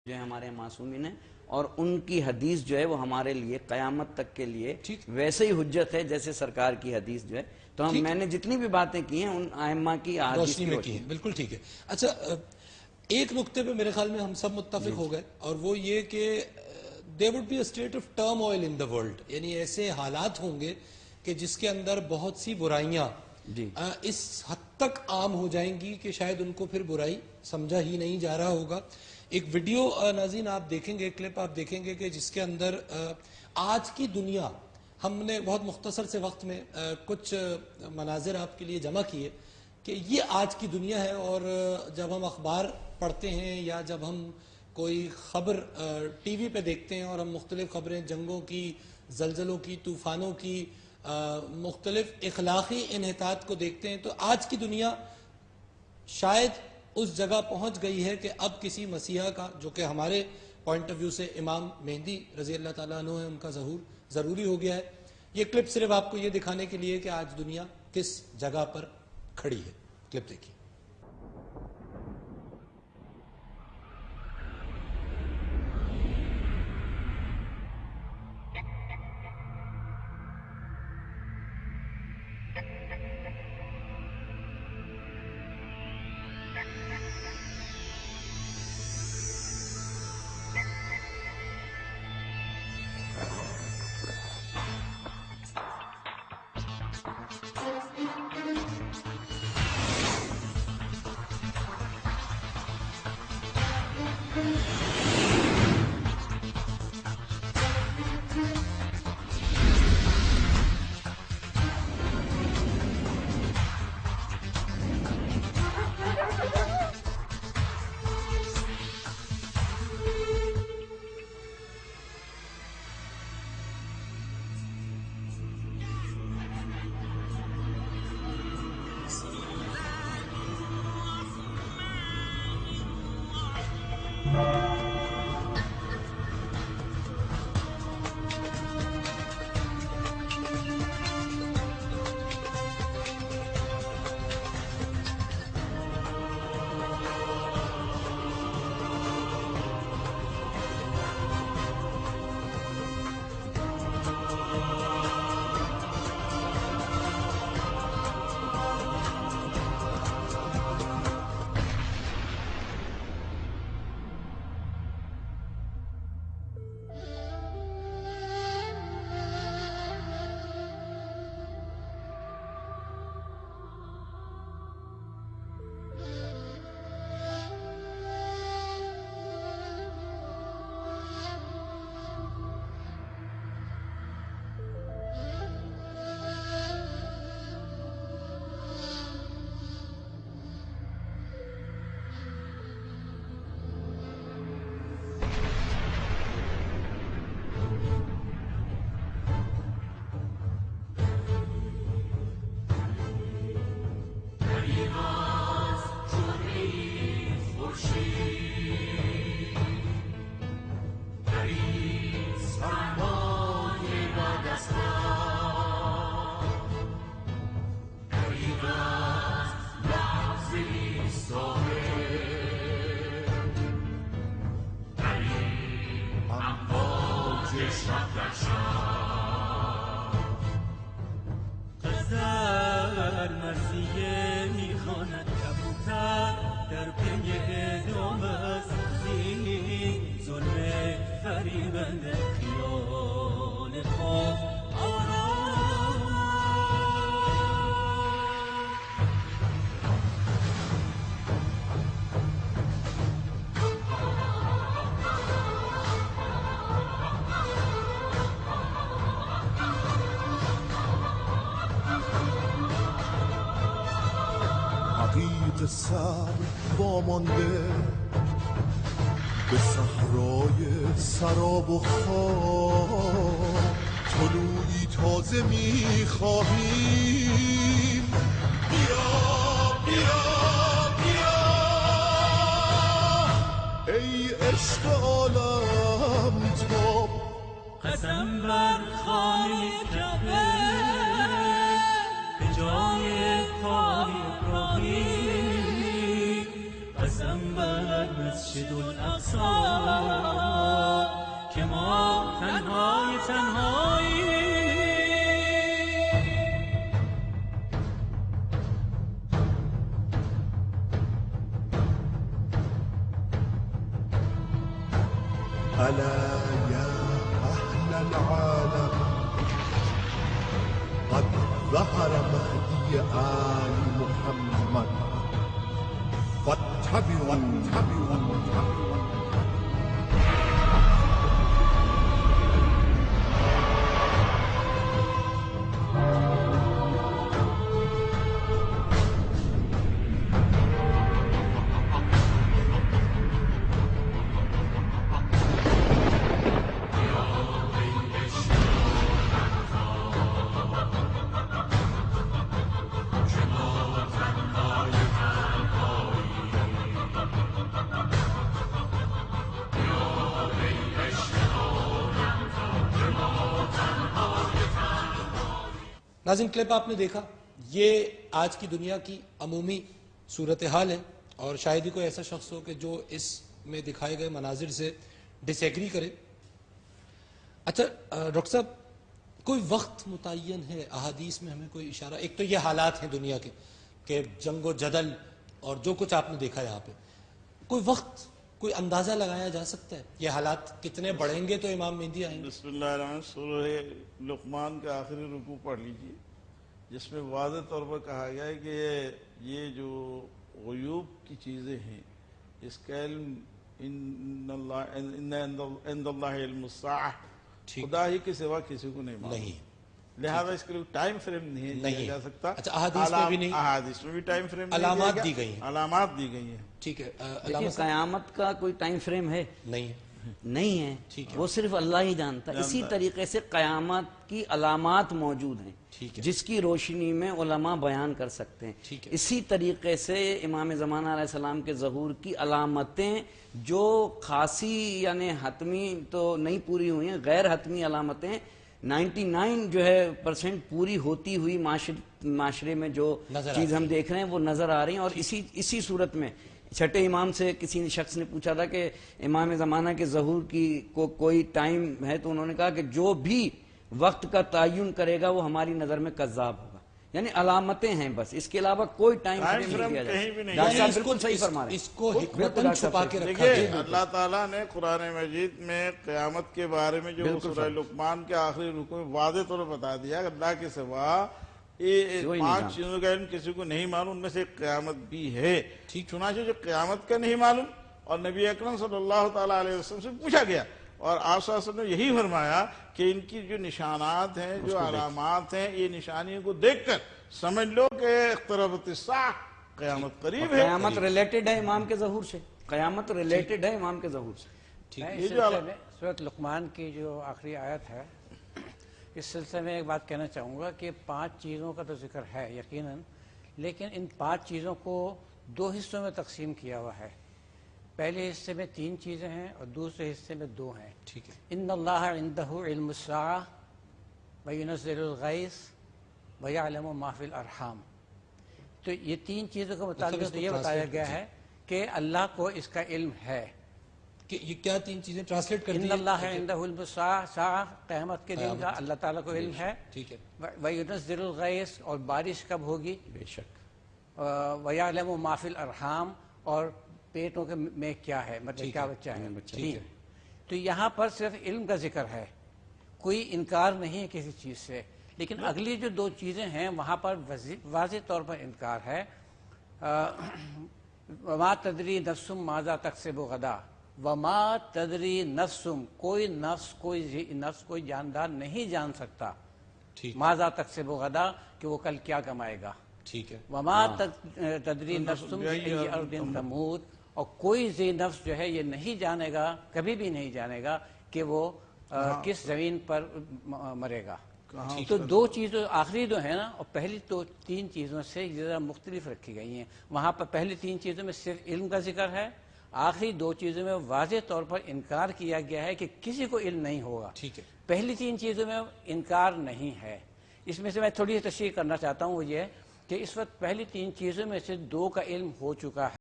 جو ہے ہمارے معصومین ہیں اور ان کی حدیث جو ہے وہ ہمارے لیے قیامت تک کے لیے ویسے ہی حجت ہے جیسے سرکار کی حدیث جو ہے. تو میں نے جتنی بھی باتیں کی ہیں ان ائمہ کی احادیث میں کی ہیں. بالکل ٹھیک ہے. اچھا ایک نقطے پہ میرے خیال میں ہم سب متفق ہو گئے اور وہ یہ کہ there would be a state of turmoil in the world, یعنی ایسے حالات ہوں گے کہ جس کے اندر بہت سی برائیاں اس حد تک عام ہو جائیں گی کہ شاید ان کو پھر برائی سمجھا ہی نہیں جا رہا ہوگا. ایک ویڈیو ناظرین آپ دیکھیں گے, کلپ آپ دیکھیں گے کہ جس کے اندر آج کی دنیا, ہم نے بہت مختصر سے وقت میں کچھ مناظر آپ کے لیے جمع کیے کہ یہ آج کی دنیا ہے. اور جب ہم اخبار پڑھتے ہیں یا جب ہم کوئی خبر ٹی وی پہ دیکھتے ہیں اور ہم مختلف خبریں جنگوں کی, زلزلوں کی, طوفانوں کی, مختلف اخلاقی انحطاط کو دیکھتے ہیں, تو آج کی دنیا شاید اس جگہ پہنچ گئی ہے کہ اب کسی مسیحا کا, جو کہ ہمارے پوائنٹ آف ویو سے امام مہدی رضی اللہ تعالیٰ عنہ ہے, ان کا ظہور ضروری ہو گیا ہے. یہ کلپ صرف آپ کو یہ دکھانے کے لیے کہ آج دنیا کس جگہ پر کھڑی ہے. کلپ دیکھیے. سر وامانده به صحرای سراب و خاک طلوعی تازه میخواهیم. بیا بیا بیا ای عشق عالم تاب. قسم بر خانه کعبه به جای پای ابراهیم، قسم بر مسجد الاقصی ألا يا أهل العالم قد ظهر مهدي آل محمد فاتبعوا ناظرین کلپ آپ نے دیکھا، یہ آج کی دنیا کی عمومی صورتحال ہے، اور شاید ہی کوئی ایسا شخص ہو کہ جو اس میں دکھائے گئے مناظر سے ڈس ایگری کرے۔ اچھا ڈاکٹر صاحب، کوئی وقت متعین ہے احادیث میں ہمیں کوئی اشارہ؟ ایک تو یہ حالات ہیں دنیا کے کہ جنگ و جدل اور جو کچھ آپ نے دیکھا یہاں پہ، کوئی وقت، کوئی اندازہ لگایا جا سکتا ہے یہ حالات کتنے بڑھیں گے تو امام مہدی آئیں گے؟ بسم اللہ الرحمن الرحیم۔ سورہ لقمان کا آخری رکوع پڑھ لیجیے، جس میں واضح طور پر کہا گیا ہے کہ یہ جو غیوب کی چیزیں ہیں، اس کا علم ان عند اللہ علم الساعہ، خدا ہی کے سوا کسی کو نہیں معلوم، لہذا اس کے لیے ٹائم فریم نہیں دیا جا سکتا۔ اچھا احادیث میں بھی نہیں؟ احادیث میں بھی ٹائم فریم نہیں، علامات دی گئی ہیں، علامات دی گئی ہیں۔ ٹھیک ہے، دیکھیے قیامت کا کوئی ٹائم فریم ہے؟ نہیں نہیں ہے، وہ صرف اللہ ہی جانتا ہے۔ اسی طریقے سے قیامت کی علامات موجود ہیں جس کی روشنی میں علماء بیان کر سکتے ہیں۔ اسی طریقے سے امام زمانہ علیہ السلام کے ظہور کی علامتیں جو خاصی یعنی حتمی تو نہیں پوری ہوئی ہیں، غیر حتمی علامتیں 99 جو ہے % پوری ہوتی ہوئی معاشرے میں جو چیز ہم دیکھ رہے ہیں وہ نظر آ رہی ہیں۔ اور اسی صورت میں چھٹے امام سے کسی شخص نے پوچھا تھا کہ امام زمانہ کے ظہور کی کوئی ٹائم ہے، تو انہوں نے کہا کہ جو بھی وقت کا تعین کرے گا وہ ہماری نظر میں کذاب ہوگا، یعنی علامتیں ہیں بس، اس کے علاوہ کوئی ٹائم فریم نہیں دیا جاتا۔ ڈاکٹر صاحب بالکل صحیح فرما رہے ہیں، اس کو حکمتاً چھپا کے رکھا دیکھیے ہے۔ اللہ تعالیٰ نے قرآن مجید میں قیامت کے بارے میں جو سورہ لقمان کے آخری رکوع میں واضح طور پر بتا دیا کہ اللہ کے سوا یہ 5 چیزوں کا علم کسی کو نہیں معلوم، ان میں سے ایک قیامت بھی ہے۔ چنانچہ جو قیامت کا نہیں معلوم، اور نبی اکرم صلی اللہ تعالیٰ علیہ وسلم سے پوچھا گیا، اور آپ صلی اللہ علیہ وسلم نے یہی فرمایا کہ ان کی جو نشانات ہیں، جو علامات ہیں، یہ نشانیوں کو دیکھ کر سمجھ لو کہ اقتربت الساعہ، قیامت قریب ہے۔ قیامت ریلیٹڈ ہے امام کے ظہور سے، قیامت ریلیٹڈ ہے امام کے ظہور سے۔ اس سلسلے میں سورۃ لقمان کی جو آخری آیت ہے، اس سلسلے میں ایک بات کہنا چاہوں گا کہ 5 چیزوں کا تو ذکر ہے یقیناً، لیکن ان 5 چیزوں کو 2 حصوں میں تقسیم کیا ہوا ہے۔ پہلے حصے میں 3 چیزیں ہیں اور دوسرے حصے میں 2 ہیں۔ ٹھیک ہے۔ ان اللہ عنده علم الساعہ وینزل الغیث ویعلم ما فی الارحام۔ تو یہ 3 چیزوں کے متعلق تو یہ بتایا گیا ہے کہ اللہ کو اس کا علم ہے۔ کہ یہ کیا 3 چیزیں ٹرانسلیٹ کر دی؟ ان اللہ عنده علم الساعہ، قیامت کے دن کا اللہ تعالیٰ کو علم ہے۔ ٹھیک ہے۔ وینزل الغیث، اور بارش کب ہوگی۔ بے شک۔ ویعلم ما فی الارحام، اور پیٹوں کے میں کیا ہے، مطلب کیا بچہ ہے۔ ٹھیک ہے۔ تو یہاں پر صرف علم کا ذکر ہے، کوئی انکار نہیں ہے کسی چیز سے، لیکن اگلی جو 2 چیزیں ہیں وہاں پر واضح طور پر انکار ہے۔ وما تدری نفس ماذا تکسب غدا، وما تدری نفس، کوئی نفس کوئی جاندار نہیں جان سکتا ماذا تکسب غدا، کہ وہ کل کیا کمائے گا۔ ٹھیک ہے۔ وما تدری نفس بأی ارض تموت، اور کوئی ذی نفس جو ہے یہ نہیں جانے گا، کبھی بھی نہیں جانے گا کہ وہ کس زمین پر مرے گا۔ تو 2 چیزیں آخری جو ہیں نا، اور پہلی 3 چیزوں سے یہ ذرا مختلف رکھی گئی ہیں۔ وہاں پر پہلی 3 چیزوں میں صرف علم کا ذکر ہے، آخری 2 چیزوں میں واضح طور پر انکار کیا گیا ہے کہ کسی کو علم نہیں ہوگا۔ ٹھیک ہے۔ پہلی 3 چیزوں میں انکار نہیں ہے۔ اس میں سے میں تھوڑی تشریح کرنا چاہتا ہوں، وہ یہ کہ اس وقت پہلی 3 چیزوں میں سے 2 کا علم ہو چکا ہے۔